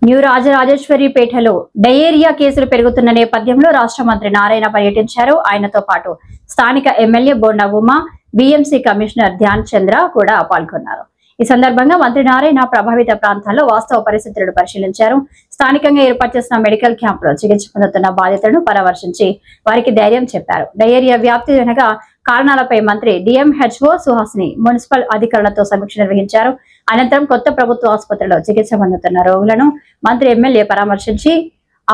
New రాజరాజేశ్వరిపేటలో diarrhoea కేసులు పెరుగుతున్న నేపథ్యంలో రాష్ట్ర మంత్రి నారాయణ పర్యటించారు. ఆయనతో పాటు స్థానిక MLA Bonda Uma, BMC commissioner Dhyan Chandra కూడా పాల్గొన్నారు. ఈ సందర్భంగా మంత్రి నారాయణ ప్రభావిత ప్రాంతాల్లో వాస్తవ పరిస్థితులను పరిశీలించారు. స్థానికంగా ఏర్పాటు చేసిన మెడికల్ క్యాంపులో చికిత్స పొందుతున్న బాధితులను పరామర్శించి వారికి ధైర్యం చెప్పారు. డయేరియా వ్యాప్తి వెనుక కారణాలపై మంత్రి డిఎంహెచ్ఓ సుహాసిని మున్సిపల్ అధికారులతో సమీక్ష నిర్వహించారు. అనంతరం కొత్త ప్రభుత్వ ఆసుపత్రిలో చికిత్స పొందుతున్న రోగులను మంత్రి ఎమ్మెల్యే పరామర్శించి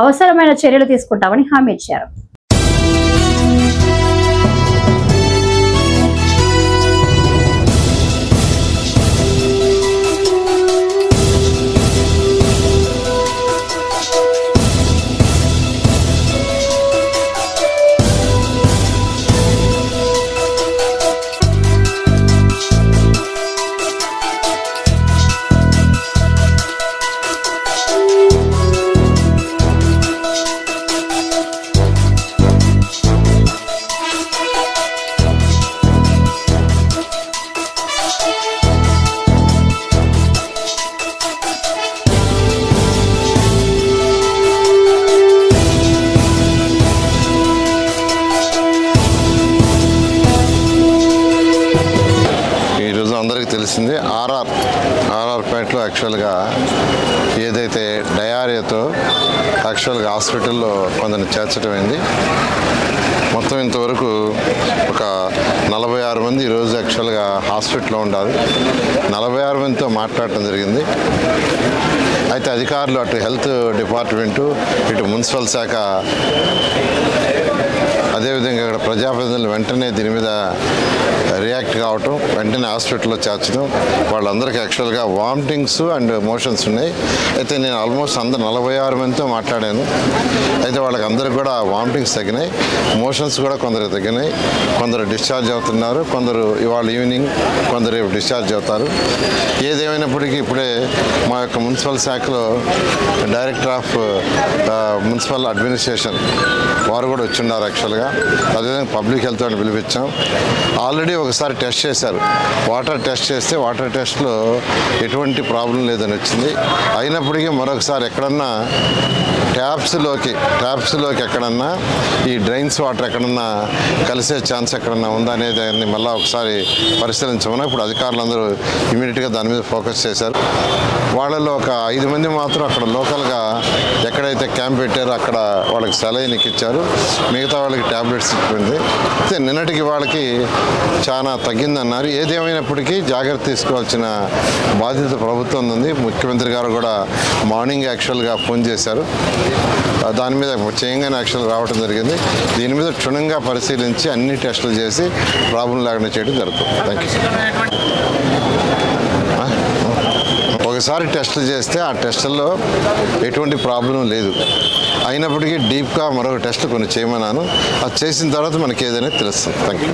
అవసరమైన చర్యలు తీసుకుంటామని హామీ ఇచ్చారు. అందరికీ తెలిసింది ఆర్ఆర్పేటలో యాక్చువల్గా ఏదైతే డయారియాతో యాక్చువల్గా హాస్పిటల్లో కొందరిని చేర్చడమైంది. మొత్తం ఇంతవరకు ఒక 46 మంది ఈరోజు యాక్చువల్గా హాస్పిటల్లో ఉండాలి. 46 మందితో మాట్లాడటం జరిగింది. అయితే అధికారులు అటు హెల్త్ డిపార్ట్మెంటు, ఇటు మున్సిపల్ శాఖ, అదేవిధంగా ఇక్కడ ప్రజాప్రతినిధులు వెంటనే దీని మీద రియాక్ట్ కావటం, వెంటనే హాస్పిటల్లో చేర్చడం. వాళ్ళందరికీ యాక్చువల్గా వామిటింగ్స్ అండ్ మోషన్స్ ఉన్నాయి. అయితే నేను ఆల్మోస్ట్ 46 మందితో మాట్లాడాను. అయితే వాళ్ళకి అందరికి కూడా వామిటింగ్స్ తగ్గినాయి, మోషన్స్ కూడా కొందరికి తగ్గినాయి. కొందరు డిశ్చార్జ్ అవుతున్నారు, కొందరు ఇవాళ ఈవినింగ్, కొందరు రేపు డిశ్చార్జ్ అవుతారు. ఏదేమైనప్పటికీ ఇప్పుడే మా యొక్క మున్సిపల్ శాఖలో డైరెక్టర్ ఆఫ్ మున్సిపల్ అడ్మినిస్ట్రేషన్ వారు కూడా వచ్చిన్నారు యాక్చువల్గా. అదేవిధంగా పబ్లిక్ హెల్త్ అని పిలిపించాం. ఆల్రెడీ ఒకసారి టెస్ట్ చేశారు. వాటర్ టెస్ట్ చేస్తే వాటర్ టెస్ట్లో ఎటువంటి ప్రాబ్లం లేదని వచ్చింది. అయినప్పటికీ మరొకసారి ఎక్కడన్నా ట్యాప్స్లోకి ఎక్కడన్నా ఈ డ్రైన్స్ వాటర్ ఎక్కడన్నా కలిసే ఛాన్స్ ఎక్కడన్నా ఉందా అనేది దాన్ని మళ్ళీ ఒకసారి పరిశీలించమని ఇప్పుడు అధికారులందరూ ఇమీడియట్గా దాని మీద ఫోకస్ చేశారు. వాళ్ళలో ఒక 5 మంది మాత్రం అక్కడ లోకల్గా ఎక్కడైతే క్యాంప్ పెట్టారో అక్కడ వాళ్ళకి సెలైన్ ఎక్కిచ్చారు. మిగతా వాళ్ళకి ట్యాబ్లెట్స్ ఇచ్చింది. అయితే నిన్నటికి వాళ్ళకి చాలా తగ్గిందన్నారు. ఏదేమైనప్పటికీ జాగ్రత్త తీసుకోవాల్సిన బాధ్యత ప్రభుత్వం ఉంది. ముఖ్యమంత్రి గారు కూడా మార్నింగ్ యాక్చువల్గా ఫోన్ చేశారు. దాని మీద చేయంగానే యాక్చువల్ రావడం జరిగింది. దీని మీద క్షుణ్ణంగా పరిశీలించి అన్ని టెస్టులు చేసి ప్రాబ్లం లేకుండా చేయడం జరుగుతుంది. Thank you. ఒకసారి టెస్టులు చేస్తే ఆ టెస్టుల్లో ఎటువంటి ప్రాబ్లం లేదు. అయినప్పటికీ డీప్గా మరొక టెస్ట్ కొన్ని చేయమన్నాను. అది చేసిన తర్వాత మనకి ఏదైనా తెలుస్తుంది. Thank you.